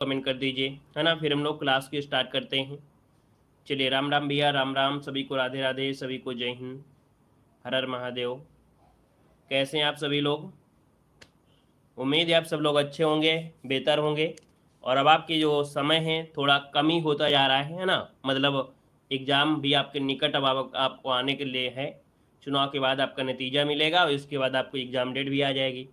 Comment कर दीजिए, है ना। फिर हम लोग क्लास की स्टार्ट करते हैं। चलिए, राम राम भैया, राम राम सभी को, राधे राधे सभी को, जय हिंद, हर हर महादेव। कैसे हैं आप सभी लोग? उम्मीद है आप सब लोग अच्छे होंगे, बेहतर होंगे। और अब आपके जो समय है थोड़ा कम ही होता जा रहा है ना। मतलब एग्ज़ाम भी आपके निकट अब आपको आने के लिए है। चुनाव के बाद आपका नतीजा मिलेगा और इसके बाद आपको एग्ज़ाम डेट भी आ जाएगी।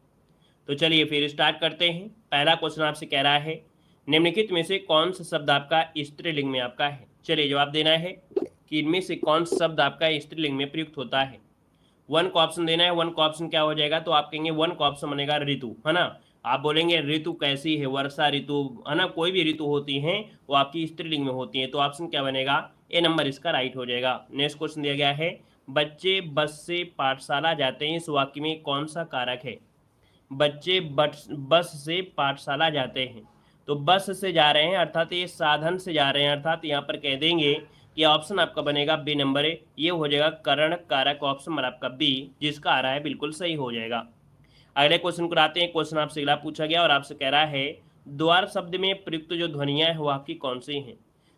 तो चलिए फिर स्टार्ट करते हैं। पहला क्वेश्चन आपसे कह रहा है, निम्नलिखित में से कौन सा शब्द आपका स्त्रीलिंग में आपका है। चलिए जवाब देना है कि इनमें से कौन सा शब्द आपका स्त्रीलिंग में प्रयुक्त होता है। वन को ऑप्शन देना है। वन का ऑप्शन क्या हो जाएगा, तो आप कहेंगे वन का ऑप्शन बनेगा ऋतु, है ना। आप बोलेंगे ऋतु कैसी है, वर्षा ऋतु, है ना। कोई भी ऋतु होती हैं वो आपकी स्त्रीलिंग में होती हैं, तो ऑप्शन क्या बनेगा, ए नंबर इसका राइट हो जाएगा। नेक्स्ट क्वेश्चन दिया गया है, बच्चे बस से पाठशाला जाते हैं, इस वाक्य में कौन सा कारक है। बच्चे बस से पाठशाला जाते हैं, तो बस से जा रहे हैं अर्थात ये साधन से जा रहे हैं, अर्थात यहाँ पर कह देंगे कि ऑप्शन आपका बनेगा बी नंबर है, ये हो जाएगा करण कारक, ऑप्शन नंबर आपका बी जिसका आ रहा है बिल्कुल सही हो जाएगा। अगले क्वेश्चन को आते हैं। क्वेश्चन आपसे अगला पूछा गया और आपसे कह रहा है, द्वार शब्द में प्रयुक्त जो ध्वनियाँ है वो आपकी कौन सी हैं।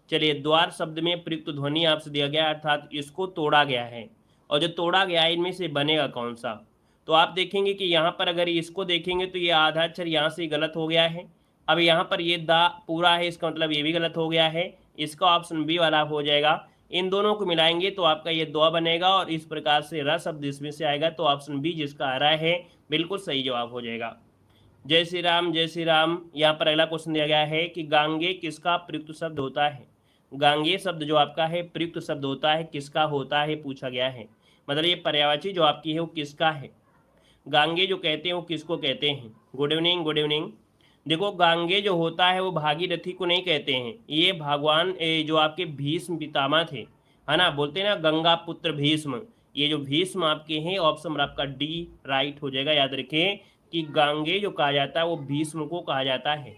चलिए, द्वार शब्द में प्रयुक्त ध्वनि आपसे दिया गया अर्थात इसको तोड़ा गया है, और जो तोड़ा गया है इनमें से बनेगा कौन सा। तो आप देखेंगे कि यहाँ पर अगर इसको देखेंगे तो ये आधा अक्षर यहाँ से गलत हो गया है। अब यहाँ पर ये दा पूरा है, इसका मतलब ये भी गलत हो गया है, इसका ऑप्शन बी वाला हो जाएगा। इन दोनों को मिलाएंगे तो आपका ये दो बनेगा और इस प्रकार से र शब्द इसमें से आएगा, तो ऑप्शन बी जिसका आ रहा है बिल्कुल सही जवाब हो जाएगा। जय श्री राम, जय श्री राम। यहाँ पर अगला क्वेश्चन दिया गया है कि गांगे किसका प्रयुक्त शब्द होता है। गांगे शब्द जो आपका है प्रयुक्त शब्द होता है, किसका होता है पूछा गया है। मतलब ये पर्यायवाची जो आपकी है वो किसका है। गांगे जो कहते हैं वो किसको कहते हैं। Good evening, good evening. देखो, गांगे जो होता है वो भागीरथी को नहीं कहते हैं, ये भगवान जो आपके भीष्म पितामह थे, है ना। बोलते हैं ना गंगा पुत्र भीष्म, ये जो भीष्म आपके हैं, ऑप्शन आपका डी राइट हो जाएगा। याद रखें कि गांगे जो कहा जाता है वो भीष्म को कहा जाता है।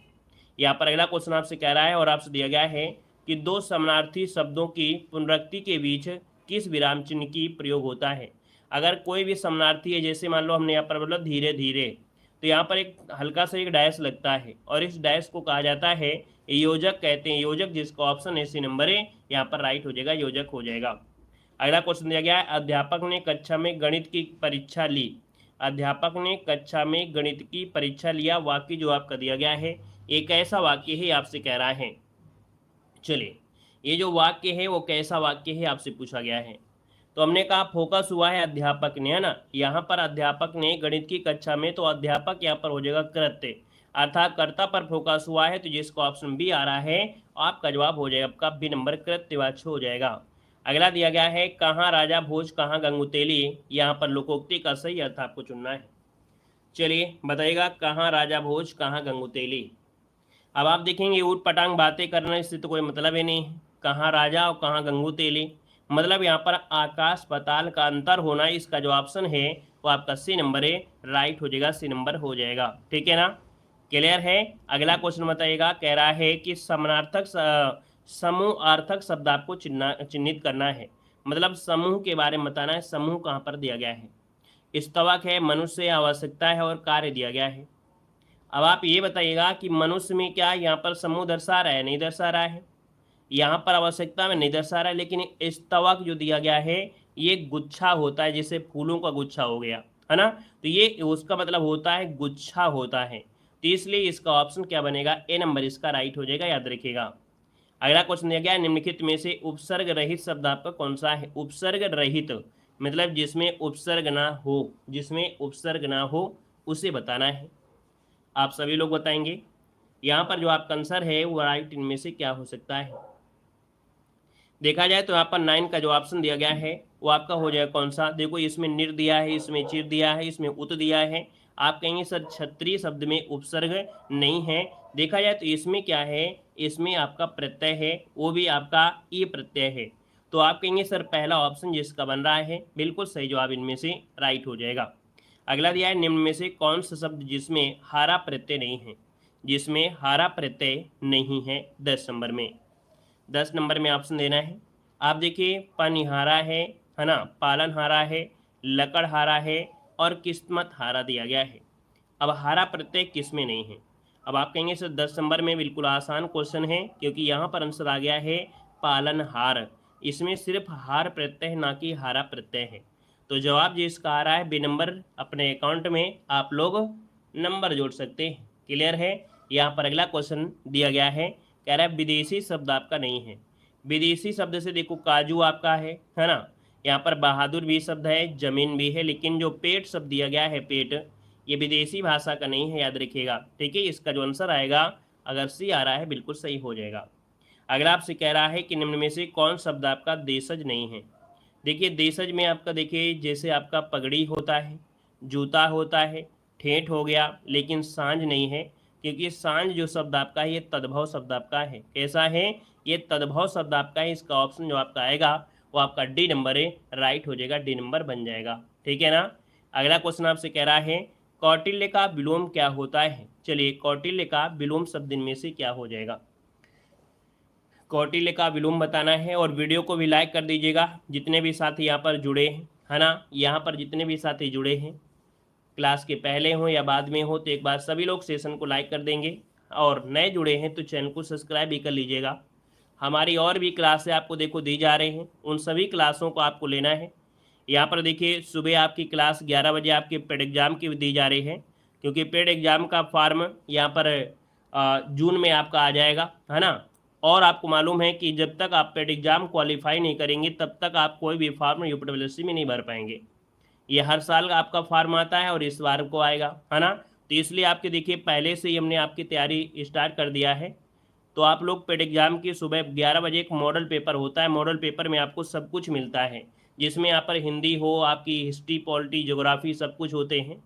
यहाँ पर अगला क्वेश्चन आपसे कह रहा है और आपसे दिया गया है कि दो समानार्थी शब्दों की पुनरुक्ति के बीच किस विराम चिन्ह की प्रयोग होता है। अगर कोई भी समानार्थी है, जैसे मान लो हमने यहाँ पर बोला धीरे धीरे, तो यहाँ पर एक हल्का सा एक डैश लगता है और इस डैश को कहा जाता है योजक कहते हैं। योजक जिसका ऑप्शन है सी नंबर है, यहाँ पर राइट हो जाएगा, योजक हो जाएगा। अगला क्वेश्चन दिया गया है, अध्यापक ने कक्षा में गणित की परीक्षा ली। अध्यापक ने कक्षा में गणित की परीक्षा लिया, वाक्य जो आपका दिया गया है एक ऐसा वाक्य है, आपसे कह रहा है। चलिए, ये जो वाक्य है वो कैसा वाक्य है आपसे पूछा गया है। तो हमने कहा फोकस हुआ है अध्यापक ने, है ना। यहाँ पर अध्यापक ने गणित की कक्षा में, तो अध्यापक यहाँ पर हो जाएगा कृत्य, अर्थात कर्ता पर फोकस हुआ है, तो जिसका ऑप्शन बी आ रहा है आपका जवाब हो जाएगा आपका बी नंबर कृत्यवाच्य हो जाएगा। अगला दिया गया है, कहाँ राजा भोज कहाँ गंगुतेली, यहाँ पर लोकोक्ति का सही अर्थ आपको चुनना है। चलिए बताइएगा, कहाँ राजा भोज कहाँ गंगुतेली। अब आप देखेंगे ऊट पटांग बातें करना, इससे तो कोई मतलब ही नहीं है। कहाँ राजा और कहाँ गंगू तेली, मतलब यहाँ पर आकाश पाताल का अंतर होना, इसका जो ऑप्शन है वो आपका सी नंबर है, राइट हो जाएगा, सी नंबर हो जाएगा। ठीक है ना, क्लियर है। अगला क्वेश्चन बताइएगा, कह रहा है कि समानार्थक समूह अर्थक शब्द आपको चिन्हित करना है, मतलब समूह के बारे में बताना है। समूह कहाँ पर दिया गया है, स्तवक है, मनुष्य, आवश्यकता है और कार्य दिया गया है। अब आप ये बताइएगा कि मनुष्य में क्या यहाँ पर समूह दर्शा रहा है, नहीं दर्शा रहा है। यहाँ पर आवश्यकता में नहीं दर्शा रहा है, लेकिन स्तवक जो दिया गया है ये गुच्छा होता है, जैसे फूलों का गुच्छा हो गया, है ना। तो ये उसका मतलब होता है गुच्छा होता है, तो इसलिए इसका ऑप्शन क्या बनेगा, ए नंबर इसका राइट हो जाएगा, याद रखिएगा। अगला क्वेश्चन दिया गया है, निम्नलिखित में से उपसर्ग रहित शब्द आपका कौन सा है। उपसर्ग रहित मतलब जिसमें उपसर्ग ना हो, जिसमें उपसर्ग ना हो उसे बताना है। आप सभी लोग बताएंगे। यहाँ पर जो आपका आंसर है वो राइट इनमें से क्या हो सकता है। देखा जाए तो यहाँ पर 9 का जो ऑप्शन दिया गया है वो आपका हो जाएगा कौन सा। देखो, इसमें निर दिया है, इसमें चिर दिया है, इसमें उत दिया है। आप कहेंगे सर क्षत्रिय शब्द में उपसर्ग नहीं है। देखा जाए तो इसमें क्या है, इसमें आपका प्रत्यय है, वो भी आपका ई प्रत्यय है। तो आप कहेंगे सर पहला ऑप्शन जिसका बन रहा है बिल्कुल सही जवाब इनमें से राइट हो जाएगा। अगला दिया है, निम्न में से कौन सा शब्द जिसमें हारा प्रत्यय नहीं है, जिसमें हारा प्रत्यय नहीं है। 10 नंबर में, 10 नंबर में ऑप्शन देना है। आप देखिए, पनिहारा है ना, पालनहारा है, लकड़हारा है और किस्मत हारा दिया गया है। अब हारा प्रत्यय किस में नहीं है। अब आप कहेंगे सर 10 नंबर में बिल्कुल आसान क्वेश्चन है, क्योंकि यहाँ पर आंसर आ गया है पालनहार। इसमें सिर्फ हार प्रत्यय है, ना कि हारा प्रत्यय है। तो जवाब जिसका आ रहा है बी नंबर, अपने अकाउंट में आप लोग नंबर जोड़ सकते हैं। क्लियर है। यहाँ पर अगला क्वेश्चन दिया गया है, कह रहा है विदेशी शब्द आपका नहीं है। विदेशी शब्द से देखो काजू आपका है ना। यहाँ पर बहादुर भी शब्द है, जमीन भी है, लेकिन जो पेट शब्द दिया गया है पेट, ये विदेशी भाषा का नहीं है, याद रखिएगा। ठीक है, इसका जो आंसर आएगा अगर सी आ रहा है बिल्कुल सही हो जाएगा। अगला आपसे कह रहा है कि निम्न में से कौन शब्द आपका देशज नहीं है। देखिए देशज में आपका देखिए जैसे आपका पगड़ी होता है, जूता होता है, ठेठ हो गया, लेकिन सांझ नहीं है, क्योंकि सांझ जो शब्द आपका है ये तद्भव शब्द आपका है। कैसा है, ये तद्भव शब्द आपका है। इसका ऑप्शन जो आपका आएगा वो आपका डी नंबर है, राइट हो जाएगा, डी नंबर बन जाएगा। ठीक है ना। अगला क्वेश्चन आपसे कह रहा है कौटिल्य का विलोम क्या होता है। चलिए कौटिल्य का विलोम शब्द इनमें से क्या हो जाएगा। कौटिल्य का विलोम बताना है, और वीडियो को भी लाइक कर दीजिएगा जितने भी साथी यहाँ पर जुड़े हैं, है ना। यहाँ पर जितने भी साथी जुड़े हैं क्लास के पहले हो या बाद में हो, तो एक बार सभी लोग सेशन को लाइक कर देंगे, और नए जुड़े हैं तो चैनल को सब्सक्राइब भी कर लीजिएगा। हमारी और भी क्लासें आपको देखो दी जा रही हैं, उन सभी क्लासों को आपको लेना है। यहाँ पर देखिए सुबह आपकी क्लास 11 बजे आपके पेड एग्ज़ाम की दी जा रही है, क्योंकि पेड एग्ज़ाम का फॉर्म यहाँ पर जून में आपका आ जाएगा, है ना। और आपको मालूम है कि जब तक आप पेड एग्ज़ाम क्वालिफाई नहीं करेंगे तब तक आप कोई भी फॉर्म यूपीडब्ल्यूएससी में नहीं भर पाएंगे। ये हर साल आपका फॉर्म आता है और इस बार को आएगा, है ना। तो इसलिए आपके देखिए पहले से ही हमने आपकी तैयारी स्टार्ट कर दिया है। तो आप लोग पेड एग्ज़ाम की सुबह 11 बजे एक मॉडल पेपर होता है, मॉडल पेपर में आपको सब कुछ मिलता है, जिसमें यहाँ पर हिंदी हो, आपकी हिस्ट्री, पॉलिटी, ज्योग्राफी सब कुछ होते हैं।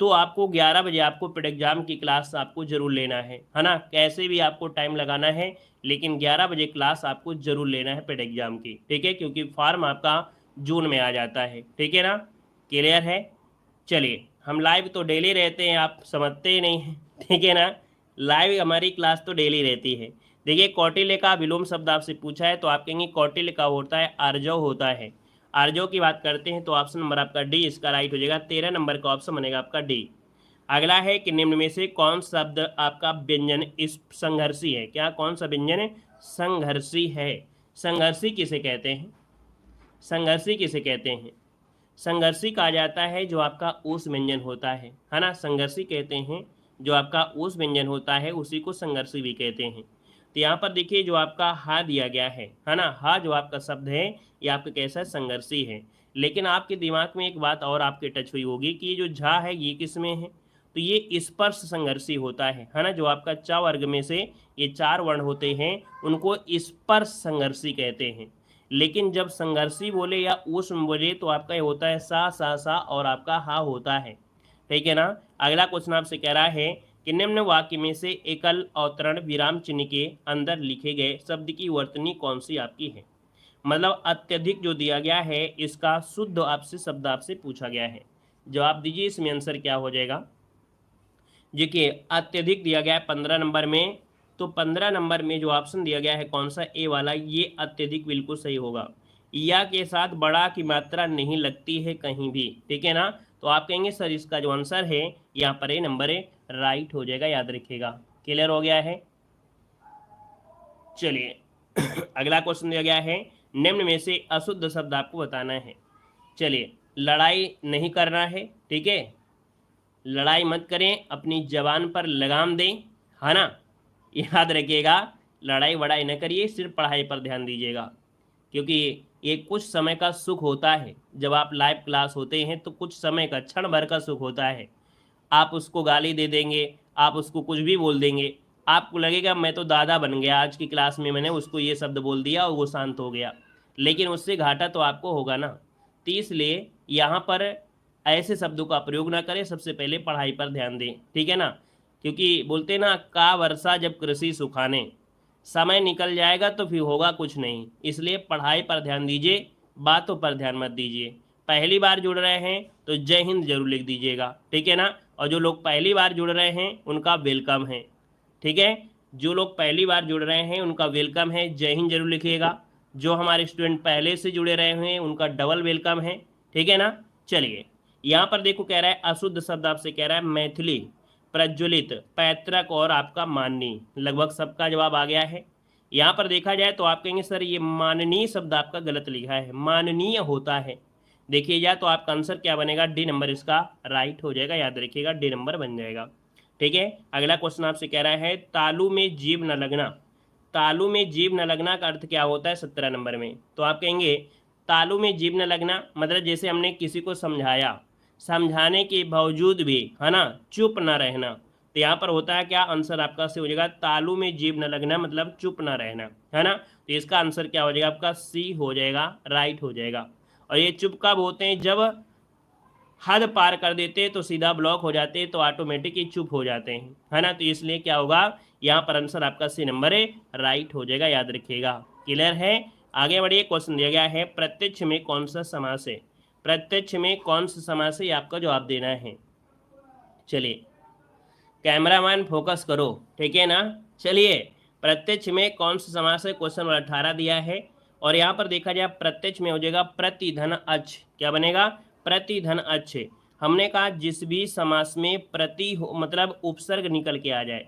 तो आपको 11 बजे आपको पेड एग्ज़ाम की क्लास आपको ज़रूर लेना है ना। कैसे भी आपको टाइम लगाना है, लेकिन 11 बजे क्लास आपको ज़रूर लेना है पेड एग्ज़ाम की। ठीक है, क्योंकि फॉर्म आपका जून में आ जाता है। ठीक है ना, क्लियर है। चलिए हम लाइव तो डेली रहते हैं, आप समझते ही नहीं हैं। ठीक है ना, लाइव हमारी क्लास तो डेली रहती है। देखिए कौटिल्य का विलोम शब्द आपसे पूछा है, तो आप कहेंगे कौटिल्य का होता है आर्जव होता है। आर्जव की बात करते हैं तो ऑप्शन नंबर आपका डी इसका राइट हो जाएगा। 13 नंबर का ऑप्शन बनेगा आपका डी। अगला है कि निम्न में से कौन शब्द आपका व्यंजन इस संघर्षी है। क्या कौन सा व्यंजन संघर्षी है। संघर्षी किसे कहते हैं, संघर्षी किसे कहते हैं। संघर्षी कहा जाता है जो आपका ऊस व्यंजन होता है ना। संघर्षी कहते हैं जो आपका ऊस व्यंजन होता है, उसी को संघर्षी भी कहते हैं। तो यहाँ पर देखिए जो आपका हा दिया गया है ना, हा जो आपका शब्द है ये आपका कैसा है, संघर्षी है। लेकिन आपके दिमाग में एक बात और आपके टच हुई होगी कि ये जो झा है ये किस में है, तो ये स्पर्श संघर्षी होता है ना। जो आपका च वर्ग में से ये 4 वर्ण होते हैं उनको स्पर्श संघर्षी कहते हैं। लेकिन जब संघर्षी बोले या ऊष्म बोले तो आपका ये होता है सा और आपका हा होता है। ठीक है ना। अगला क्वेश्चन आपसे कह रहा है कि निम्न वाक्य में से एकल अवतरण विराम चिन्ह के अंदर लिखे गए शब्द की वर्तनी कौन सी आपकी है। मतलब अत्यधिक जो दिया गया है इसका शुद्ध आपसे शब्द आपसे पूछा गया है। जवाब दीजिए इसमें आंसर क्या हो जाएगा। देखिए अत्यधिक दिया गया है 15 नंबर में, तो 15 नंबर में जो ऑप्शन दिया गया है कौन सा, ए वाला, ये अत्यधिक बिल्कुल सही होगा। या के साथ बड़ा की मात्रा नहीं लगती है कहीं भी। ठीक है ना, तो आप कहेंगे सर इसका जो आंसर है यहाँ पर ए नंबर है, राइट हो जाएगा, याद रखिएगा। क्लियर हो गया है। चलिए अगला क्वेश्चन दिया गया है निम्न में से अशुद्ध शब्द आपको बताना है। चलिए लड़ाई नहीं करना है, ठीक है, लड़ाई मत करें, अपनी जबान पर लगाम दें, है ना। याद रखिएगा लड़ाई वड़ाई न करिए, सिर्फ पढ़ाई पर ध्यान दीजिएगा, क्योंकि ये कुछ समय का सुख होता है। जब आप लाइव क्लास होते हैं तो कुछ समय का, क्षण भर का सुख होता है। आप उसको गाली दे देंगे, आप उसको कुछ भी बोल देंगे, आपको लगेगा मैं तो दादा बन गया, आज की क्लास में मैंने उसको ये शब्द बोल दिया और वो शांत हो गया, लेकिन उससे घाटा तो आपको होगा ना। तो इसलिए यहाँ पर ऐसे शब्दों का प्रयोग ना करें, सबसे पहले पढ़ाई पर ध्यान दें। ठीक है ना, क्योंकि बोलते ना का वर्षा जब कृषि सुखाने, समय निकल जाएगा तो फिर होगा कुछ नहीं। इसलिए पढ़ाई पर ध्यान दीजिए, बातों पर ध्यान मत दीजिए। पहली बार जुड़ रहे हैं तो जय हिंद जरूर लिख दीजिएगा। ठीक है ना, और जो लोग पहली बार जुड़ रहे हैं उनका वेलकम है। ठीक है, जो लोग पहली बार जुड़ रहे हैं उनका वेलकम है, जय हिंद जरूर लिखिएगा। जो हमारे स्टूडेंट पहले से जुड़े रहे हुए हैं उनका डबल वेलकम है। ठीक है ना। चलिए यहाँ पर देखो कह रहा है अशुद्ध शब्द आपसे कह रहा है मैथिली। प्रज्वलित, पैतृक और आपका माननीय। लगभग सबका जवाब आ गया है। यहाँ पर देखा जाए तो आप कहेंगे सर ये माननीय शब्द आपका गलत लिखा है, माननीय होता है। देखिए जाए तो आपका आंसर क्या बनेगा, डी नंबर इसका राइट हो जाएगा, याद रखिएगा डी नंबर बन जाएगा। ठीक है, अगला क्वेश्चन आपसे कह रहा है तालू में जीभ न लगना। तालू में जीभ न लगना का अर्थ क्या होता है 17 नंबर में। तो आप कहेंगे तालू में जीभ न लगना मतलब जैसे हमने किसी को समझाया, समझाने के बावजूद भी है ना चुप न रहना। तो यहाँ पर होता है क्या, आंसर आपका सी हो जाएगा तालू में जीभ न लगना मतलब चुप न रहना, है ना। तो इसका आंसर क्या हो जाएगा आपका सी हो जाएगा, राइट हो जाएगा। और ये चुप कब होते हैं, जब हद पार कर देते तो सीधा ब्लॉक हो जाते तो ऑटोमेटिक ही चुप हो जाते हैं, है ना। तो इसलिए क्या होगा यहाँ पर आंसर आपका सी नंबर है, राइट हो जाएगा, याद रखिएगा। क्लियर है, आगे बढ़िए। क्वेश्चन दिया गया है प्रत्यक्ष में कौन सा समास है। प्रत्यक्ष में कौन सा समास है आपका जवाब देना है। चलिए कैमरामैन फोकस करो, ठीक है ना। चलिए प्रत्यक्ष में कौन सा समास है, क्वेश्चन नंबर 18 दिया है। और यहाँ पर देखा जाए प्रत्यक्ष में हो जाएगा प्रतिधन अच्, क्या बनेगा प्रतिधन अच्। हमने कहा जिस भी समास में प्रति हो मतलब उपसर्ग निकल के आ जाए,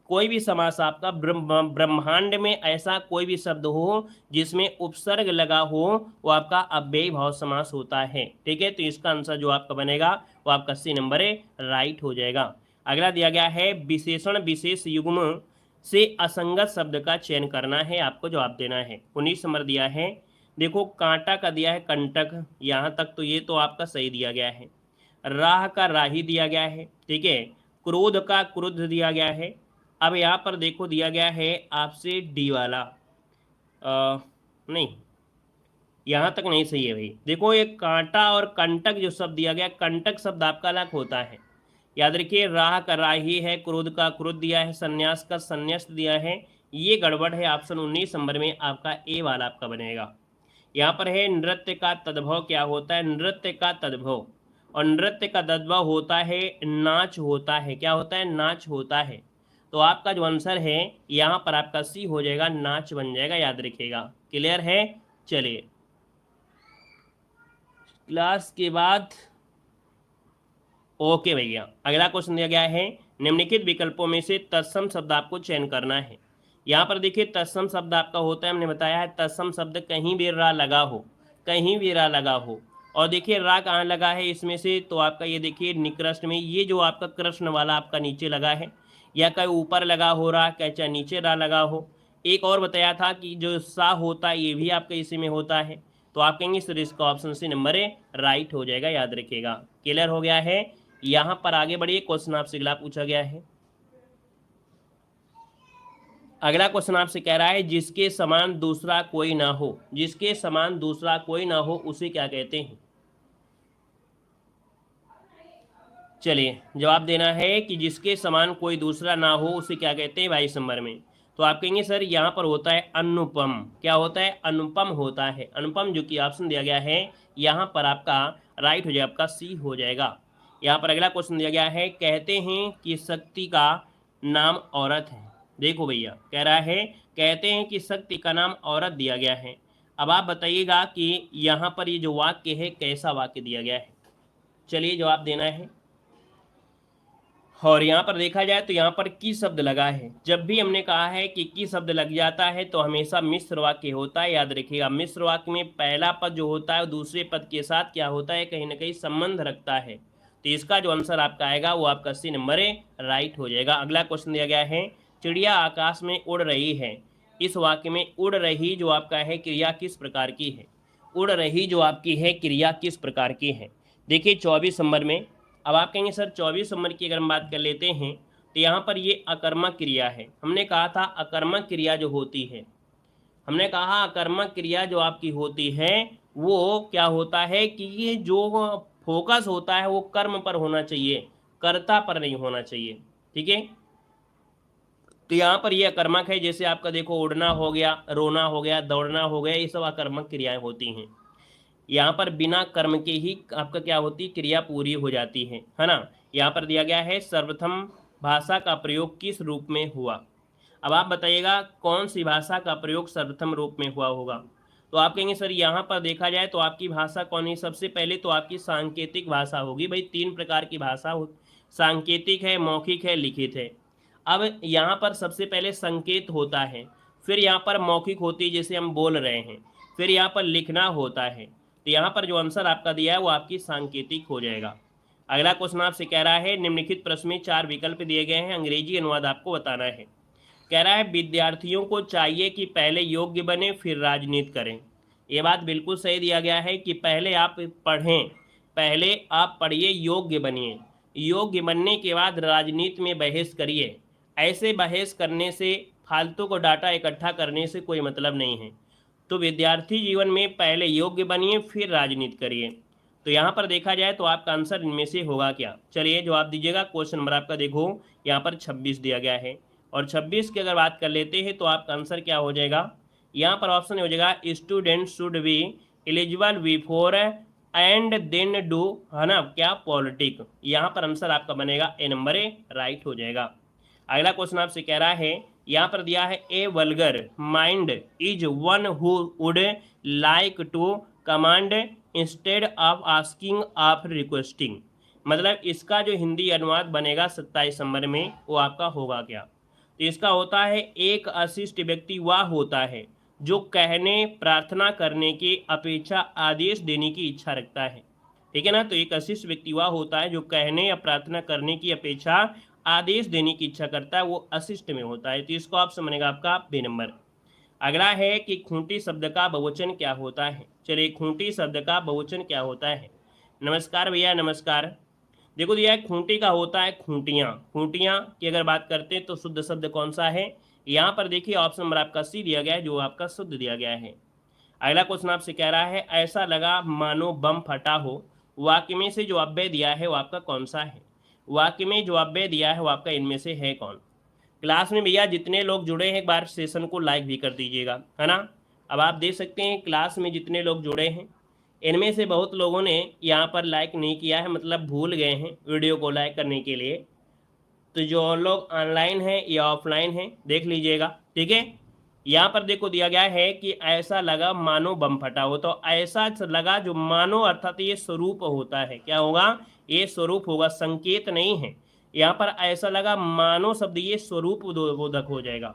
कोई भी समास आपका ब्रह्मांड में ऐसा कोई भी शब्द हो जिसमें उपसर्ग लगा हो वो आपका अव्ययी भाव समास होता है। ठीक है, तो इसका आंसर जो आपका बनेगा वो आपका सी नंबर है, राइट हो जाएगा। अगला दिया गया है विशेषण विशेष युग्म से असंगत शब्द का चयन करना है, आपको जवाब देना है। 19 नंबर दिया है, देखो कांटा का दिया है कंटक, यहाँ तक तो ये तो आपका सही दिया गया है। राह का राही दिया गया है, ठीक है। क्रोध का क्रुद्ध दिया गया है। अब यहाँ पर देखो दिया गया है आपसे डी वाला नहीं, यहाँ तक नहीं सही है भाई। देखो ये कांटा और कंटक जो शब्द दिया गया, कंटक शब्द आपका अलग होता है, याद रखिए। राह का राही है, क्रोध का क्रोध दिया है, संन्यास का संन्यास दिया है, ये गड़बड़ है। ऑप्शन 19 नंबर में आपका ए वाला आपका बनेगा। यहाँ पर है नृत्य का तद्भव क्या होता है, नृत्य का तद्भव, और नृत्य का तद्भव होता है नाच होता है, क्या होता है नाच होता है। तो आपका जो आंसर है यहाँ पर आपका सी हो जाएगा, नाच बन जाएगा, याद रखिएगा। क्लियर है, चलिए क्लास के बाद ओके भैया। अगला क्वेश्चन दिया गया है निम्नलिखित विकल्पों में से तत्सम शब्द आपको चयन करना है। यहाँ पर देखिए तत्सम शब्द आपका होता है, हमने बताया है तत्सम शब्द कहीं भी रा लगा हो, कहीं भी रा लगा हो। और देखिए रा कहाँ लगा है इसमें से, तो आपका ये देखिए निकृष्ट में, ये जो आपका कृष्ण वाला आपका नीचे लगा है, या कहीं ऊपर लगा हो रहा, चाहे नीचे रा लगा हो। एक और बताया था कि जो सा होता है ये भी आपका इसी में होता है। तो आप कहेंगे सर इसका ऑप्शन सी नंबर है, राइट हो जाएगा, याद रखिएगा। क्लियर हो गया है। यहाँ पर आगे बढ़िए, क्वेश्चन आपसे अगला पूछा गया है। अगला क्वेश्चन आपसे कह रहा है जिसके समान दूसरा कोई ना हो, जिसके समान दूसरा कोई ना हो उसे क्या कहते हैं। चलिए जवाब देना है कि जिसके समान कोई दूसरा ना हो उसे क्या कहते हैं 22 नंबर में। तो आप कहेंगे सर यहाँ पर होता है अनुपम, क्या होता है अनुपम होता है, अनुपम जो कि ऑप्शन दिया गया है यहाँ पर आपका राइट हो जाएगा, आपका सी हो जाएगा। यहाँ पर अगला क्वेश्चन दिया गया है कहते हैं कि शक्ति का नाम औरत है। देखो भैया कह रहा है कहते हैं कि शक्ति का नाम औरत दिया गया है। अब आप बताइएगा कि यहाँ पर ये जो वाक्य है कैसा वाक्य दिया गया है। चलिए जवाब देना है। और यहाँ पर देखा जाए तो यहाँ पर की शब्द लगा है। जब भी हमने कहा है कि की शब्द लग जाता है तो हमेशा मिश्र वाक्य होता है, याद रखिएगा। मिश्र वाक्य में पहला पद जो होता है दूसरे पद के साथ क्या होता है, कहीं ना कहीं संबंध रखता है। तो इसका जो आंसर आपका आएगा वो आपका सी नंबर है, राइट हो जाएगा। अगला क्वेश्चन दिया गया है चिड़िया आकाश में उड़ रही है। इस वाक्य में उड़ रही जो आपका है क्रिया किस प्रकार की है, उड़ रही जो आपकी है क्रिया किस प्रकार की है। देखिए 24 नंबर में, अब आप कहेंगे सर 24 नंबर की अगर हम बात कर लेते हैं तो यहाँ पर ये अकर्मक क्रिया है। हमने कहा था अकर्मक क्रिया जो होती है, हमने कहा अकर्मक क्रिया जो आपकी होती है वो क्या होता है कि ये जो फोकस होता है वो कर्म पर होना चाहिए, कर्ता पर नहीं होना चाहिए। ठीक है, तो यहाँ पर ये अकर्मक है। जैसे आपका देखो उड़ना हो गया, रोना हो गया, दौड़ना हो गया, ये सब अकर्मक क्रियाएं होती हैं। यहाँ पर बिना कर्म के ही आपका क्या होती क्रिया पूरी हो जाती है ना। यहाँ पर दिया गया है सर्वप्रथम भाषा का प्रयोग किस रूप में हुआ। अब आप बताइएगा कौन सी भाषा का प्रयोग सर्वप्रथम रूप में हुआ होगा। तो आप कहेंगे सर यहाँ पर देखा जाए तो आपकी भाषा कौन है, सबसे पहले तो आपकी सांकेतिक भाषा होगी भाई। 3 प्रकार की भाषा सांकेतिक है, मौखिक है, लिखित है। अब यहाँ पर सबसे पहले संकेत होता है, फिर यहाँ पर मौखिक होती है जैसे हम बोल रहे हैं, फिर यहाँ पर लिखना होता है। तो यहाँ पर जो आंसर आपका दिया है वो आपकी सांकेतिक हो जाएगा। अगला क्वेश्चन आपसे कह रहा है निम्नलिखित प्रश्न में 4 विकल्प दिए गए हैं, अंग्रेजी अनुवाद आपको बताना है। कह रहा है विद्यार्थियों को चाहिए कि पहले योग्य बने फिर राजनीति करें। ये बात बिल्कुल सही दिया गया है कि पहले आप पढ़ें, पहले आप पढ़िए, योग्य बनिए, योग्य बनने के बाद राजनीति में बहस करिए। ऐसे बहस करने से, फालतू को डाटा इकट्ठा करने से कोई मतलब नहीं है। तो विद्यार्थी जीवन में पहले योग्य बनिए फिर राजनीति करिए। तो यहाँ पर देखा जाए तो आपका आंसर इनमें से होगा क्या? चलिए जवाब दीजिएगा। क्वेश्चन नंबर आपका देखो यहाँ पर 26 दिया गया है, और 26 की अगर बात कर लेते हैं तो आपका आंसर क्या हो जाएगा? यहाँ पर ऑप्शन हो जाएगा student should be eligible before and then do, है ना, क्या पॉलिटिक। यहाँ पर आंसर आपका बनेगा ए नंबर, ए राइट हो जाएगा। अगला क्वेश्चन आपसे कह रहा है, यहाँ पर दिया है a vulgar mind is one who would like to command instead of asking of requesting. मतलब इसका जो हिंदी अनुवाद बनेगा 27 नंबर में वो आपका होगा क्या? तो इसका होता है एक अशिष्ट व्यक्ति वह होता है जो कहने, प्रार्थना करने की अपेक्षा आदेश देने की इच्छा रखता है। ठीक है ना? तो एक अशिष्ट व्यक्ति वह होता है जो कहने या प्रार्थना करने की अपेक्षा आदेश देने की इच्छा करता है, वो अशिष्ट में होता है। तो इसको ऑप्शन बनेगा आपका बी नंबर। अगला है कि खूंटी शब्द का बहुवचन क्या होता है? चलिए खूंटी शब्द का बहुवचन क्या होता है? नमस्कार भैया, नमस्कार। देखो दिया है खूंटी का होता है खूंटियाँ। खूंटियाँ की अगर बात करते हैं तो शुद्ध शब्द कौन सा है? यहाँ पर देखिए ऑप्शन नंबर आपका सी दिया गया है जो आपका शुद्ध दिया गया है। अगला क्वेश्चन आपसे कह रहा है ऐसा लगा मानो बम फटा हो, वाक्य में से जो अव्यय दिया है वो आपका कौन सा है? वाक्य में जो अव्यय दिया है वो आपका इनमें से है कौन? क्लास में भैया जितने लोग जुड़े हैं एक बार सेशन को लाइक भी कर दीजिएगा, है ना। अब आप देख सकते हैं क्लास में जितने लोग जुड़े हैं इनमें से बहुत लोगों ने यहाँ पर लाइक नहीं किया है, मतलब भूल गए हैं वीडियो को लाइक करने के लिए। तो जो लोग ऑनलाइन हैं या ऑफलाइन हैं देख लीजिएगा, ठीक है। यहाँ पर देखो दिया गया है कि ऐसा लगा मानो बम फटा हो, तो ऐसा लगा जो मानो अर्थात ये स्वरूप होता है, क्या होगा? ये स्वरूप होगा, संकेत नहीं है। यहाँ पर ऐसा लगा मानो शब्द ये स्वरूप बोधक हो जाएगा।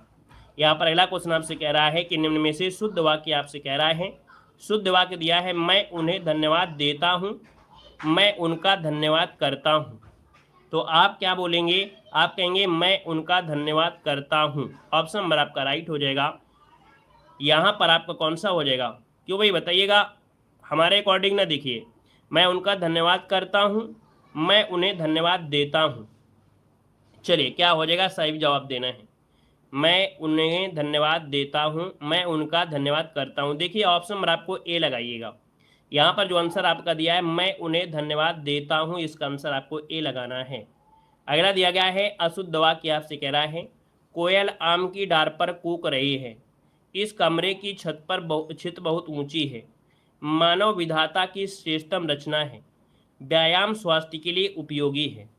यहाँ पर अगला क्वेश्चन आपसे कह रहा है कि निम्न में से शुद्ध वाक्य आपसे कह रहा है। शुद्ध वाक्य दिया है मैं उन्हें धन्यवाद देता हूँ, मैं उनका धन्यवाद करता हूँ। तो आप क्या बोलेंगे? आप कहेंगे मैं उनका धन्यवाद करता हूँ। ऑप्शन नंबर आपका राइट हो जाएगा। यहाँ पर आपका कौन सा हो जाएगा? क्यों भाई बताइएगा, हमारे अकॉर्डिंग ना। देखिए मैं उनका धन्यवाद करता हूँ, मैं उन्हें धन्यवाद देता हूँ। चलिए क्या हो जाएगा? सही जवाब देना है। मैं उन्हें धन्यवाद देता हूँ, मैं उनका धन्यवाद करता हूँ। देखिए ऑप्शन नंबर आपको ए लगाइएगा। यहाँ पर जो आंसर आपका दिया है मैं उन्हें धन्यवाद देता हूँ, इसका आंसर आपको ए लगाना है। अगला दिया गया है अशुद्ध वाक्य आपसे कह रहा है कोयल आम की डार पर कूक रही है, इस कमरे की छत बहुत ऊंची है, मानव विधाता की श्रेष्ठतम रचना है, व्यायाम स्वास्थ्य के लिए उपयोगी है।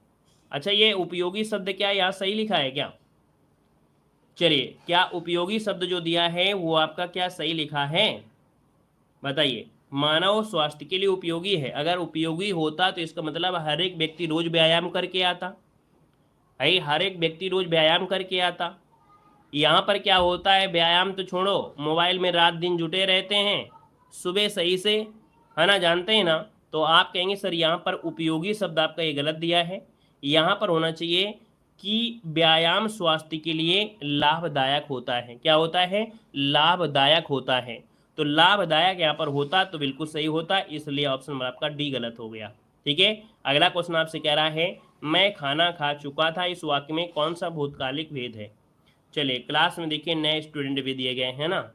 अच्छा ये उपयोगी शब्द क्या यहाँ सही लिखा है क्या? चलिए क्या उपयोगी शब्द जो दिया है वो आपका क्या सही लिखा है? बताइए। मानव स्वास्थ्य के लिए उपयोगी है, अगर उपयोगी होता तो इसका मतलब हर एक व्यक्ति रोज व्यायाम करके आता है, हर एक व्यक्ति रोज व्यायाम करके आता। यहाँ पर क्या होता है, व्यायाम तो छोड़ो, मोबाइल में रात दिन जुटे रहते हैं, सुबह सही से, है ना, जानते हैं ना। तो आप कहेंगे सर यहाँ पर उपयोगी शब्द आपका ये गलत दिया है, यहाँ पर होना चाहिए कि व्यायाम स्वास्थ्य के लिए लाभदायक होता है। क्या होता है? लाभदायक होता है। तो लाभदायक यहाँ पर होता तो बिल्कुल सही होता, इसलिए ऑप्शन नंबर आपका डी गलत हो गया। ठीक है। अगला क्वेश्चन आपसे कह रहा है मैं खाना खा चुका था, इस वाक्य में कौन सा भूतकालिक भेद है? चलिए क्लास में देखिए नए स्टूडेंट भी दिए गए हैं ना,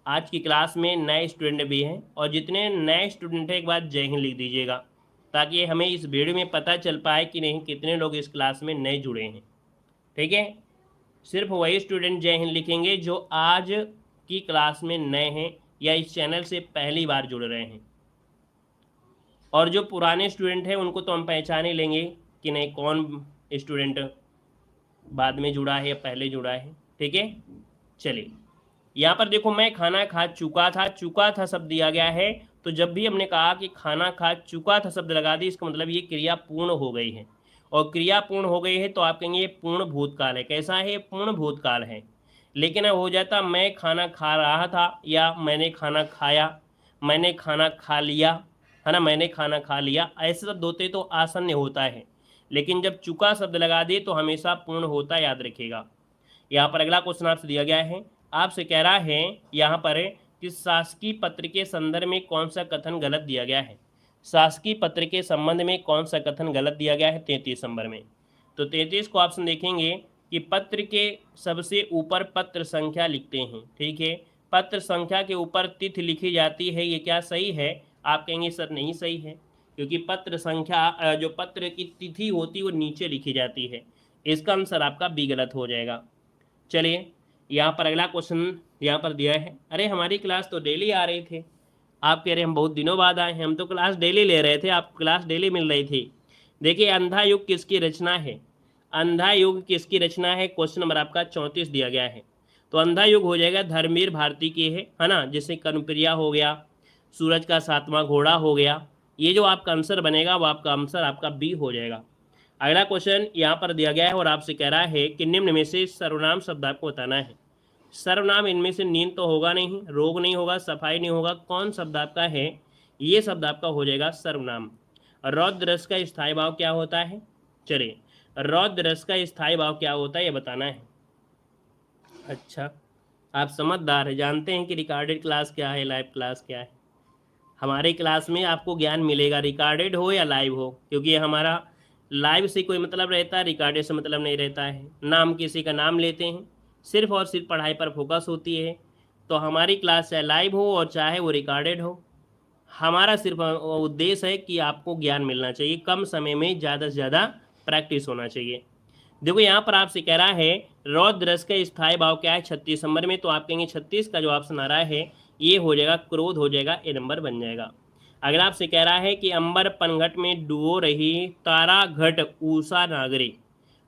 आज की क्लास में नए स्टूडेंट भी हैं, और जितने नए स्टूडेंट हैं एक बार जय हिंद लिख दीजिएगा ताकि हमें इस वीडियो में पता चल पाए कि नहीं कितने लोग इस क्लास में नए जुड़े हैं। ठीक है। सिर्फ वही स्टूडेंट जय हिंद लिखेंगे जो आज की क्लास में नए हैं या इस चैनल से पहली बार जुड़ रहे हैं, और जो पुराने स्टूडेंट हैं उनको तो हम पहचान ही लेंगे कि नहीं कौन स्टूडेंट बाद में जुड़ा है या पहले जुड़ा है। ठीक है। चलिए यहाँ पर देखो मैं खाना खा चुका था, चुका था शब्द दिया गया है, तो जब भी हमने कहा कि खाना खा चुका था शब्द लगा दी, इसका मतलब ये क्रिया पूर्ण हो गई है। और क्रिया पूर्ण हो गई है तो आप कहेंगे ये पूर्ण भूतकाल है। कैसा है? ये पूर्ण भूतकाल है। लेकिन हो जाता मैं खाना खा रहा था या मैंने खाना खाया, मैंने खाना खा लिया, है ना, मैंने खाना खा लिया, ऐसे शब्द होते तो आसन्न होता है। लेकिन जब चुका शब्द लगा दे तो हमेशा पूर्ण होता, याद रखिएगा। यहाँ पर अगला क्वेश्चन आपसे दिया गया है, आपसे कह रहा है यहाँ पर कि शासकीय पत्र के संदर्भ में कौन सा कथन गलत दिया गया है। शासकीय पत्र के संबंध में कौन सा कथन गलत दिया गया है 33 नंबर में। तो 33 को ऑप्शन देखेंगे कि पत्र के सबसे ऊपर पत्र संख्या लिखते हैं, ठीक है। पत्र संख्या के ऊपर तिथि लिखी जाती है, ये क्या सही है? आप कहेंगे सर नहीं सही है, क्योंकि पत्र संख्या जो पत्र की तिथि होती है वो नीचे लिखी जाती है। इसका आंसर आपका बी गलत हो जाएगा। चलिए यहाँ पर अगला क्वेश्चन यहाँ पर दिया है। अरे हमारी क्लास तो डेली आ रही थे, आप कह रहे हम बहुत दिनों बाद आए हैं, हम तो क्लास डेली ले रहे थे, आपको क्लास डेली मिल रही थी। देखिए अंधा युग किसकी रचना है? अंधा युग किसकी रचना है? क्वेश्चन नंबर आपका 34 दिया गया है। तो अंधा युग हो जाएगा धर्मवीर भारती की है ना, जैसे कर्णप्रिया हो गया, सूरज का सातवां घोड़ा हो गया। ये जो आपका आंसर बनेगा वो आपका आंसर आपका बी हो जाएगा। अगला क्वेश्चन यहाँ पर दिया गया है और आपसे कह रहा है कि निम्न में से सर्वनाम शब्द आपको बताना है। सर्वनाम इनमें से नींद तो होगा नहीं, रोग नहीं होगा, सफाई नहीं होगा, कौन शब्द आपका है? ये शब्द आपका हो जाएगा सर्वनाम। रौद्र रस का स्थायी भाव क्या होता है? चलिए रौद्र रस का स्थायी भाव क्या होता है ये बताना है। अच्छा आप समझदार है, जानते हैं कि रिकॉर्डेड क्लास क्या है, लाइव क्लास क्या है। हमारे क्लास में आपको ज्ञान मिलेगा, रिकॉर्डेड हो या लाइव हो, क्योंकि ये हमारा लाइव से कोई मतलब रहता है, रिकॉर्डेड से मतलब नहीं रहता है ना। हम किसी का नाम लेते हैं, सिर्फ और सिर्फ पढ़ाई पर फोकस होती है। तो हमारी क्लास चाहे लाइव हो और चाहे वो रिकॉर्डेड हो, हमारा सिर्फ उद्देश्य है कि आपको ज्ञान मिलना चाहिए, कम समय में ज़्यादा से ज़्यादा प्रैक्टिस होना चाहिए। देखो यहाँ पर आपसे कह रहा है रौद्र रस का स्थायी भाव क्या है 36 नंबर में, तो आप कहेंगे 36 का जो ऑप्शन आ रहा है ये हो जाएगा क्रोध हो जाएगा, ए नंबर बन जाएगा। अगर आपसे कह रहा है कि अंबर पनघट में डुबो रही तारा घट ऊषा नागरे,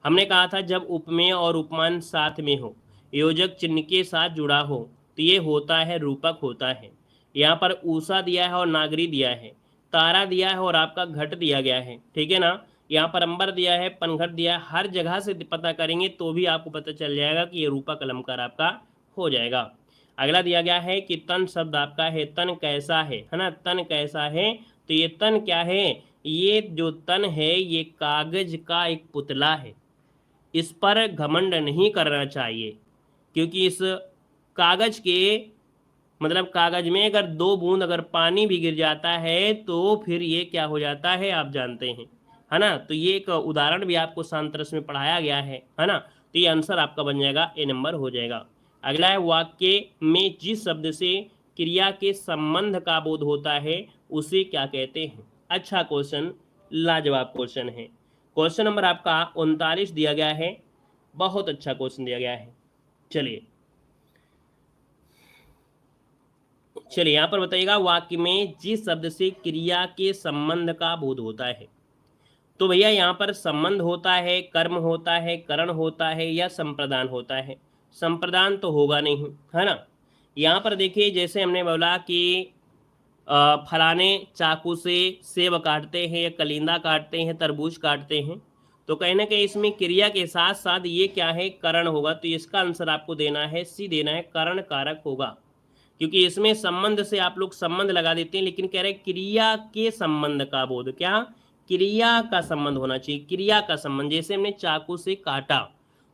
हमने कहा था जब उपमेय और उपमान साथ में हो, योजक चिन्ह के साथ जुड़ा हो, तो ये होता है रूपक होता है। यहाँ पर ऊषा दिया है और नागरी दिया है, तारा दिया है और आपका घट दिया गया है, ठीक है ना। यहाँ पर अंबर दिया है, पनघट दिया है, हर जगह से पता करेंगे तो भी आपको पता चल जाएगा कि ये रूपक अलंकार आपका हो जाएगा। अगला दिया गया है कि तन शब्द आपका है, तन कैसा है ना, तन कैसा है, तो ये तन क्या है? ये जो तन है ये कागज का एक पुतला है, इस पर घमंड नहीं करना चाहिए, क्योंकि इस कागज के मतलब कागज में अगर 2 बूंद अगर पानी भी गिर जाता है तो फिर ये क्या हो जाता है आप जानते हैं, है ना। तो ये एक उदाहरण भी आपको सांतरस में पढ़ाया गया है ना। तो ये आंसर आपका बन जाएगा, ए नंबर हो जाएगा। अगला है वाक्य में जिस शब्द से क्रिया के संबंध का बोध होता है उसे क्या कहते हैं? अच्छा क्वेश्चन, लाजवाब क्वेश्चन है। क्वेश्चन नंबर आपका 39 दिया गया है, बहुत अच्छा क्वेश्चन दिया गया है। चलिए यहाँ पर बताइएगा वाक्य में जिस शब्द से क्रिया के संबंध का बोध होता है। तो भैया यहाँ पर संबंध होता है, कर्म होता है, करण होता है या संप्रदान होता है? संप्रदान तो होगा नहीं, है ना। यहाँ पर देखिए जैसे हमने बोला कि फलाने चाकू से सेब काटते हैं या कलिंदा काटते हैं, तरबूज काटते हैं, तो कहीं ना कहीं इसमें क्रिया के साथ साथ ये क्या है? करण होगा। तो इसका आंसर आपको देना है सी देना है, करण कारक होगा, क्योंकि इसमें संबंध से आप लोग संबंध लगा देते हैं, लेकिन कह रहे हैं क्रिया के संबंध का बोध, क्या? क्रिया का संबंध होना चाहिए, क्रिया का संबंध। जैसे हमने चाकू से काटा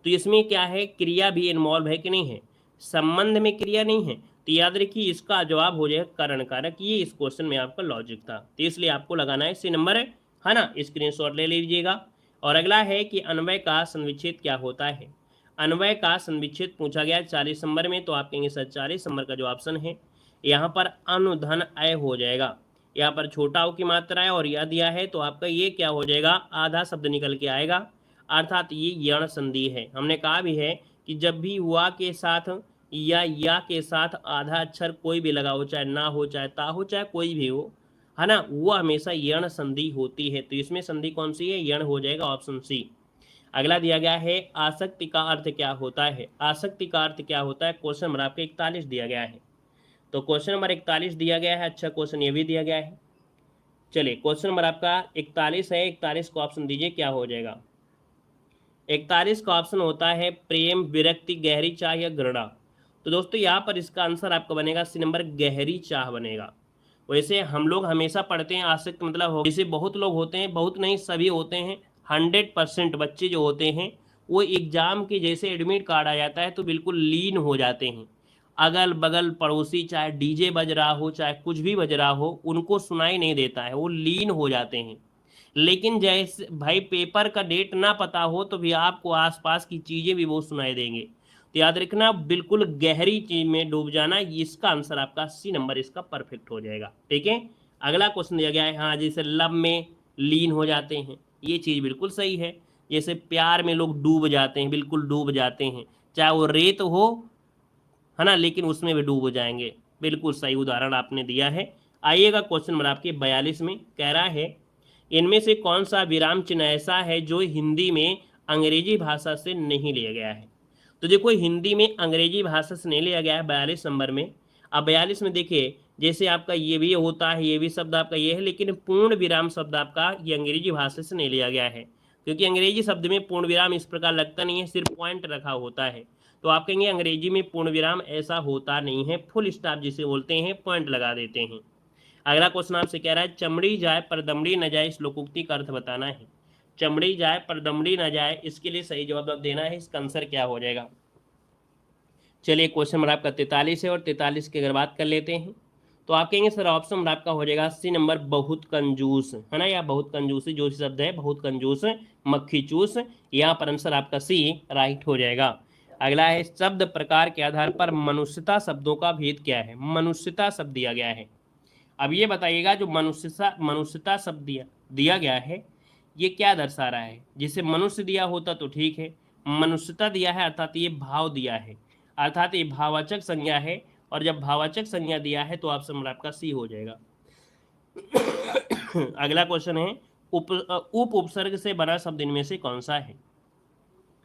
तो इसमें क्या है? क्रिया भी इन्वॉल्व है कि नहीं है? संबंध में क्रिया नहीं है, तो याद रखिए इसका जवाब हो जाएगा करण कारक। ये इस क्वेश्चन में आपका लॉजिक था, तो इसलिए आपको लगाना है सी नंबर, है ना। स्क्रीनशॉट ले लीजिएगा। और अगला है कि अन्वय का संविच्छेद क्या होता है? अन्वय का संविच्छेद पूछा गया 40 नंबर में, तो आप कहेंगे सर 40 नंबर का जो ऑप्शन है यहाँ पर अनुधन अय हो जाएगा। यहाँ पर छोटा ऊ की मात्रा है और यह दिया है, तो आपका ये क्या हो जाएगा? आधा शब्द निकल के आएगा, अर्थात ये यण संधि है। हमने कहा भी है कि जब भी वा के साथ या के साथ आधा अक्षर कोई भी लगा हो, चाहे ना हो, चाहे ता हो, चाहे कोई भी हो, है ना, वो हमेशा यण संधि होती है। तो इसमें संधि कौन सी है? यण हो जाएगा, ऑप्शन सी। अगला दिया गया है आसक्ति का अर्थ क्या होता है? आसक्ति का अर्थ क्या होता है? क्वेश्चन नंबर आपके 41 दिया गया है। तो क्वेश्चन नंबर 41 दिया गया है, अच्छा क्वेश्चन ये भी दिया गया है। चलिए क्वेश्चन नंबर आपका 41 है, 41 को ऑप्शन दीजिए क्या हो जाएगा। 41 का ऑप्शन होता है प्रेम, विरक्ति, गहरी चाह या घृणा। तो दोस्तों यहाँ पर इसका आंसर आपका बनेगा सी नंबर, गहरी चाह बनेगा। वैसे हम लोग हमेशा पढ़ते हैं आसक्त मतलब हो, जैसे बहुत लोग होते हैं, बहुत नहीं सभी होते हैं, 100% बच्चे जो होते हैं वो एग्जाम के जैसे एडमिट कार्ड आ जाता है तो बिल्कुल लीन हो जाते हैं। अगल बगल पड़ोसी चाहे डीजे बज रहा हो चाहे कुछ भी बज रहा हो उनको सुनाई नहीं देता है, वो लीन हो जाते हैं। लेकिन जैसे भाई पेपर का डेट ना पता हो तो भी आपको आसपास की चीज़ें भी वो सुनाई देंगे। तो याद रखना बिल्कुल गहरी चीज में डूब जाना, इसका आंसर आपका सी नंबर इसका परफेक्ट हो जाएगा। ठीक है, अगला क्वेश्चन दिया गया है, हाँ जैसे लव में लीन हो जाते हैं, ये चीज़ बिल्कुल सही है। जैसे प्यार में लोग डूब जाते हैं, बिल्कुल डूब जाते हैं, चाहे वो रेत हो, है ना, लेकिन उसमें भी डूब जाएंगे। बिल्कुल सही उदाहरण आपने दिया है। आइएगा क्वेश्चन नंबर आपके 42 में, कह रहा है इनमें से कौन सा विराम चिन्ह ऐसा है जो हिंदी में अंग्रेजी भाषा से नहीं लिया गया है। तो देखो हिंदी में अंग्रेजी भाषा से नहीं लिया गया है 42 नंबर में। अब 42 में देखिए जैसे आपका ये भी होता है, ये भी शब्द आपका ये है, लेकिन पूर्ण विराम शब्द आपका ये अंग्रेजी भाषा से नहीं लिया गया है, क्योंकि अंग्रेजी शब्द में पूर्ण विराम इस प्रकार लगता नहीं है, सिर्फ पॉइंट रखा होता है। तो आप कहेंगे अंग्रेजी में पूर्ण विराम ऐसा होता नहीं है, फुल स्टॉप जिसे बोलते हैं, पॉइंट लगा देते हैं। अगला क्वेश्चन आपसे कह रहा है चमड़ी जाए पर दमड़ी न जाए, इस लोकोक्ति का अर्थ बताना है। चमड़ी जाए पर दमड़ी न जाए, इसके लिए सही जवाब देना है, इसका आंसर क्या हो जाएगा। चलिए क्वेश्चन नंबर आपका 43 है और 43 की अगर बात कर लेते हैं तो आप कहेंगे सर ऑप्शन नंबर आपका हो जाएगा सी नंबर, बहुत कंजूस, है ना, या बहुत कंजूसी जो शब्द है, बहुत कंजूस, मक्खी चूस, यहाँ पर आंसर आपका सी राइट हो जाएगा। अगला है शब्द प्रकार के आधार पर मनुष्यता शब्दों का भेद क्या है। मनुष्यता शब्द दिया गया है, अब ये बताइएगा जो मनुष्यता शब्द दिया गया है ये क्या दर्शा रहा है। जैसे मनुष्य दिया होता तो ठीक है, मनुष्यता दिया है अर्थात ये भाव दिया है, अर्थात ये भाववाचक संज्ञा है, और जब भाववाचक संज्ञा दिया है तो ऑप्शन नंबर आपका सी हो जाएगा। अगला क्वेश्चन है उप उपसर्ग से बना शब्द इनमें से कौन सा है।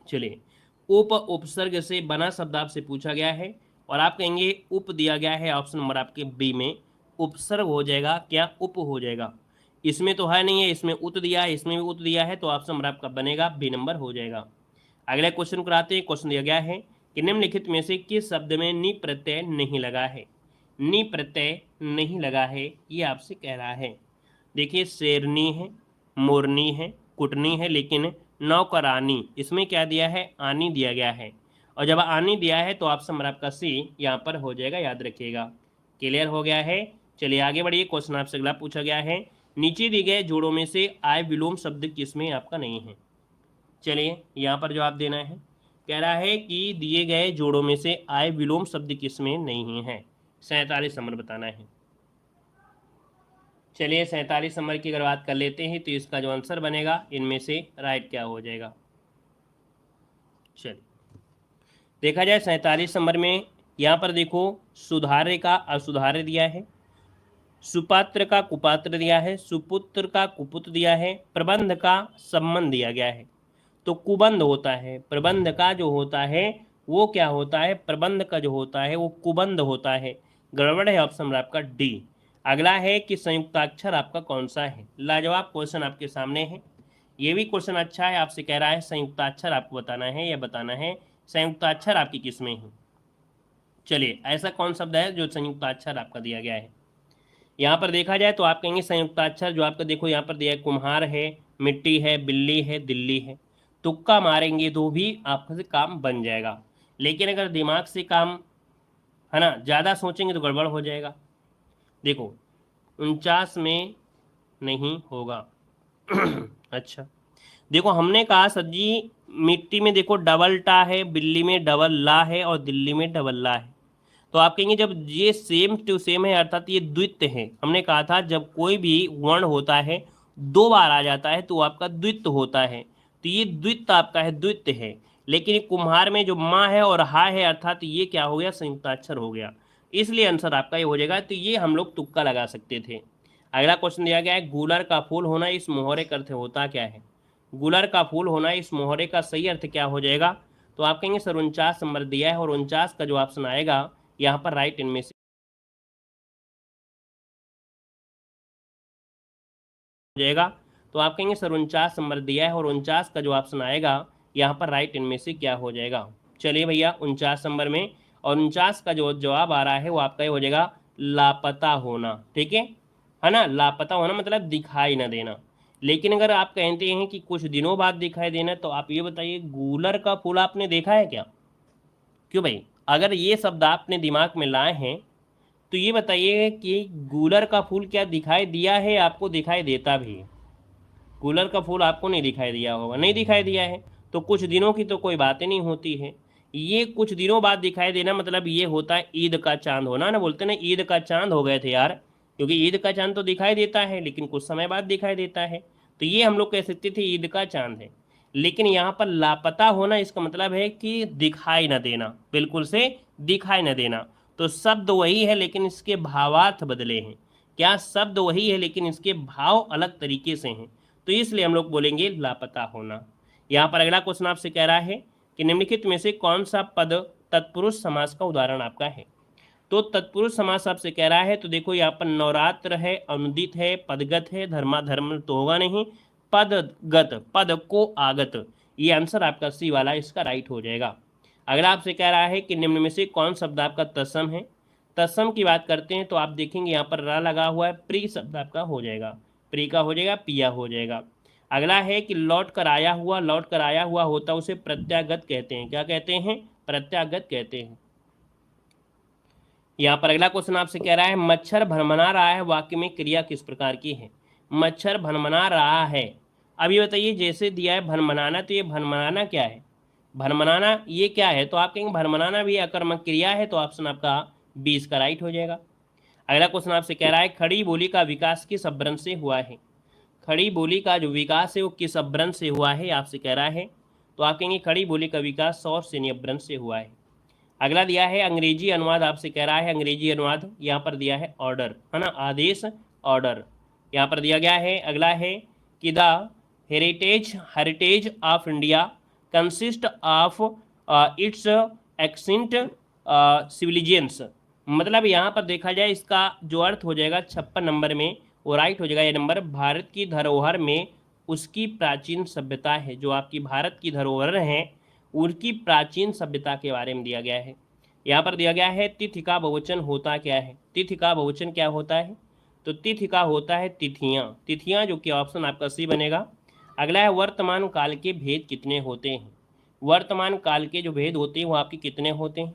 चलिए उपसर्ग से बना शब्द आपसे पूछा गया है और आप कहेंगे उप दिया गया है, ऑप्शन नंबर आपके बी में उपसर्ग हो जाएगा, क्या उप हो जाएगा। इसमें तो है नहीं है, इसमें उत दिया है, इसमें भी उत दिया है, तो ऑप्शन नंबर आपका बनेगा बी नंबर हो जाएगा। अगले क्वेश्चन को आते हैं। क्वेश्चन दिया गया है कि निम्नलिखित में से किस शब्द में नि प्रत्यय नहीं लगा है। नि प्रत्यय नहीं लगा है ये आपसे कह रहा है। देखिए शेरनी है, मोरनी है, कुटनी है, लेकिन नौकरानी इसमें क्या दिया है, आनी दिया गया है, और जब आनी दिया है तो ऑप्शन नंबर आपका सी यहाँ पर हो जाएगा, याद रखिएगा। क्लियर हो गया है। चलिए आगे बढ़िए, क्वेश्चन आपसे अगला पूछा गया है नीचे दिए गए जोड़ों में से आय विलोम शब्द किसमें आपका नहीं है। चलिए यहाँ पर जवाब देना है, कह रहा है कि दिए गए जोड़ों में से आय विलोम शब्द किसमें नहीं है। 47 नंबर बताना है। चलिए 47 नंबर की अगर बात कर लेते हैं तो इसका जो आंसर बनेगा इनमें से राइट क्या हो जाएगा। चलिए देखा जाए 47 नंबर में, यहाँ पर देखो सुधारे का असुधारे दिया है, सुपात्र का कुपात्र दिया है, सुपुत्र का कुपुत्र दिया है, प्रबंध का संबंध दिया गया है। तो कुबंध होता है, प्रबंध का जो होता है वो क्या होता है, प्रबंध का जो होता है वो कुबंध होता है। गड़बड़ है, ऑप्शन नंबर आपका डी। अगला है कि संयुक्ताक्षर आपका कौन सा है। लाजवाब क्वेश्चन आपके सामने है, ये भी क्वेश्चन अच्छा है, आपसे कह रहा है संयुक्ताक्षर आपको बताना है, या बताना है संयुक्ताक्षर आपकी किसमें है। चलिए ऐसा कौन शब्द है जो संयुक्ताक्षर आपका दिया गया है। यहाँ पर देखा जाए तो आप कहेंगे संयुक्ताक्षर जो आपका देखो यहाँ पर दिया है, कुम्हार है, मिट्टी है, बिल्ली है, दिल्ली है। तुक्का मारेंगे तो भी आपका से काम बन जाएगा, लेकिन अगर दिमाग से काम, है ना, ज़्यादा सोचेंगे तो गड़बड़ हो जाएगा। देखो 49 में नहीं होगा। अच्छा देखो हमने कहा सर जी मिट्टी में देखो डबल टा है, बिल्ली में डबल ला है और दिल्ली में डबल ला है। तो आप कहेंगे जब ये सेम टू सेम है अर्थात ये द्वित्व है। हमने कहा था जब कोई भी वर्ण होता है दो बार आ जाता है तो आपका द्वित्व होता है, तो ये द्वित्व आपका है, द्वित्व है। लेकिन कुम्हार में जो माँ है और हा है अर्थात ये क्या हो गया, संयुक्ताक्षर हो गया, इसलिए आंसर आपका ये हो जाएगा। तो ये हम लोग तुक्का लगा सकते थे। अगला क्वेश्चन दिया गया है गुलर का फूल होना इस मोहरे का अर्थ होता क्या है। गुलर का फूल होना इस मोहरे का सही अर्थ क्या हो जाएगा। तो आप कहेंगे सर 49 नंबर दिया है और 49 का जो ऑप्शन आएगा यहाँ पर राइट इनमें से जाएगा। तो आप कहेंगे सर 49 नंबर दिया है और 49 का जो ऑप्शन आएगा यहाँ पर राइट इनमें से क्या हो जाएगा। चलिए भैया 49 नंबर में और 49 का जो जवाब आ रहा है वो आपका ये हो जाएगा लापता होना। ठीक है ना, लापता होना मतलब दिखाई न देना। लेकिन अगर आप कहते हैं कि कुछ दिनों बाद दिखाई देना, तो आप ये बताइए गूलर का फूल आपने देखा है क्या? क्यों भाई, अगर ये शब्द आपने दिमाग में लाए हैं तो ये बताइए कि गूलर का फूल क्या दिखाई दिया है, आपको दिखाई देता भी है? कूलर का फूल आपको नहीं दिखाई दिया होगा, नहीं दिखाई दिया है तो कुछ दिनों की तो कोई बात ही नहीं होती है। ये कुछ दिनों बाद दिखाई देना मतलब ये होता है ईद का चांद होना ना, बोलते ना ईद का चांद हो गए थे यार, क्योंकि ईद का चांद तो दिखाई देता है लेकिन कुछ समय बाद दिखाई देता है। तो ये हम लोग कह सकते थे ईद का चांद है। लेकिन यहाँ पर लापता होना इसका मतलब है कि दिखाई न देना, बिल्कुल से दिखाई न देना। तो शब्द वही है लेकिन इसके भावार्थ बदले हैं। क्या शब्द वही है लेकिन इसके भाव अलग तरीके से हैं, तो इसलिए हम लोग बोलेंगे लापता होना। यहाँ पर अगला क्वेश्चन आपसे कह रहा है कि निम्नलिखित में से कौन सा पद तत्पुरुष समास का उदाहरण आपका है। तो तत्पुरुष समास आपसे कह रहा है, तो देखो यहाँ पर नवरात्र है, अनुदित है, पदगत है, धर्माधर्म तो होगा नहीं, पदगत, पद को आगत, ये आंसर आपका सी वाला इसका राइट हो जाएगा। अगला आपसे कह रहा है कि निम्न में से कौन शब्द आपका तत्सम है। तत्सम की बात करते हैं तो आप देखेंगे यहाँ पर रा लगा हुआ है, प्री शब्द आपका हो जाएगा, प्री का हो जाएगा, पिया हो जाएगा। अगला है कि लौट कर आया हुआ, लौट कर आया हुआ होता उसे प्रत्यागत कहते हैं। क्या कहते हैं? प्रत्यागत कहते हैं। यहाँ पर अगला क्वेश्चन आपसे कह रहा है मच्छर भनमना रहा है वाक्य में क्रिया किस प्रकार की है। मच्छर भनमना रहा है, अब ये बताइए जैसे दिया है भनमनाना, तो ये भनमनाना क्या है? भनमनाना ये क्या है? तो आप कहेंगे भनमनाना भी अकर्मक क्रिया है, तो ऑप्शन आपका 20 का राइट हो जाएगा। अगला क्वेश्चन आपसे कह रहा है खड़ी बोली का विकास किस अपभ्रंश से हुआ है। खड़ी बोली का जो विकास है वो किस अपभ्रंश से हुआ है आपसे कह रहा है, तो आप कहेंगे खड़ी बोली का विकास सौर सेनी अपभ्रंश से हुआ है। अगला दिया है अंग्रेजी अनुवाद, आपसे कह रहा है अंग्रेजी अनुवाद, यहाँ पर दिया है ऑर्डर, है ना, आदेश, ऑर्डर यहाँ पर दिया गया है। अगला है कि the heritage of India consist of its accent civilisations, मतलब यहाँ पर देखा जाए इसका जो अर्थ हो जाएगा 56 नंबर में वो राइट हो जाएगा ये नंबर, भारत की धरोहर में उसकी प्राचीन सभ्यता है। जो आपकी भारत की धरोहर है उनकी प्राचीन सभ्यता के बारे में दिया गया है। यहाँ पर दिया गया है तिथि का बहुवचन होता क्या है। तिथि का बहुवचन क्या होता है? तो तिथि का होता है तिथियाँ, तिथियाँ, जो कि ऑप्शन आपका सी बनेगा। अगला है वर्तमान काल के भेद कितने होते हैं। वर्तमान काल के जो भेद होते हैं वो आपके कितने होते हैं,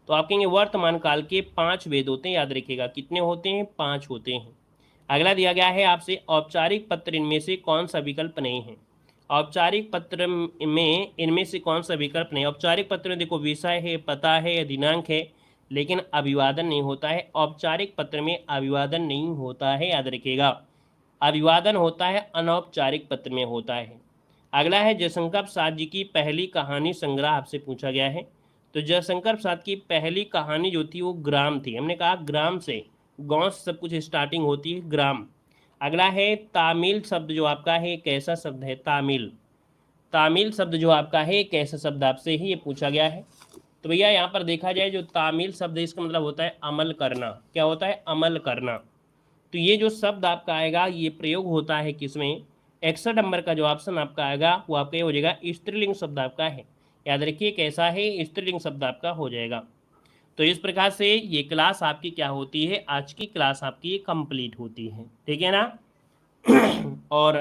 तो आप कहेंगे वर्तमान काल के 5 भेद होते हैं। याद रखिएगा कितने होते हैं? 5 होते हैं। अगला दिया गया है आपसे औपचारिक पत्र इनमें से कौन सा विकल्प नहीं है। औपचारिक पत्र में इनमें से कौन सा विकल्प नहीं। औपचारिक पत्र में देखो विषय है, पता है, दिनांक है, लेकिन अभिवादन नहीं होता है। औपचारिक पत्र में अभिवादन नहीं होता है, याद रखिएगा। अभिवादन होता है अनौपचारिक पत्र में होता है। अगला है जयशंकर प्रसाद जी की पहली कहानी संग्रह आपसे पूछा गया है। तो जयशंकर प्रसाद की पहली कहानी जो थी वो ग्राम थी। हमने कहा ग्राम से, गांव से सब कुछ स्टार्टिंग होती है, ग्राम। अगला है तामिल शब्द जो आपका है कैसा शब्द है? तामिल, तामिल शब्द जो आपका है कैसा शब्द आपसे ही ये पूछा गया है। तो भैया यहाँ पर देखा जाए जो तामिल शब्द है इसका मतलब होता है अमल करना। क्या होता है? अमल करना। तो ये जो शब्द आपका आएगा ये प्रयोग होता है किसमें? 61 नंबर का जो ऑप्शन आपका आएगा वो आपका ये हो जाएगा स्त्रीलिंग शब्द आपका है। याद रखिए कैसा है? स्त्रीलिंग शब्द आपका हो जाएगा। तो इस प्रकार से ये क्लास आपकी क्या होती है, आज की क्लास आपकी कंप्लीट होती है, ठीक है ना। और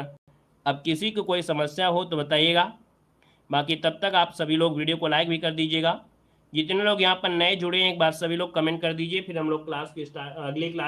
अब किसी को कोई समस्या हो तो बताइएगा, बाकी तब तक आप सभी लोग वीडियो को लाइक भी कर दीजिएगा। जितने लोग यहाँ पर नए जुड़े हैं एक बार सभी लोग कमेंट कर दीजिए, फिर हम लोग क्लास के अगले क्लास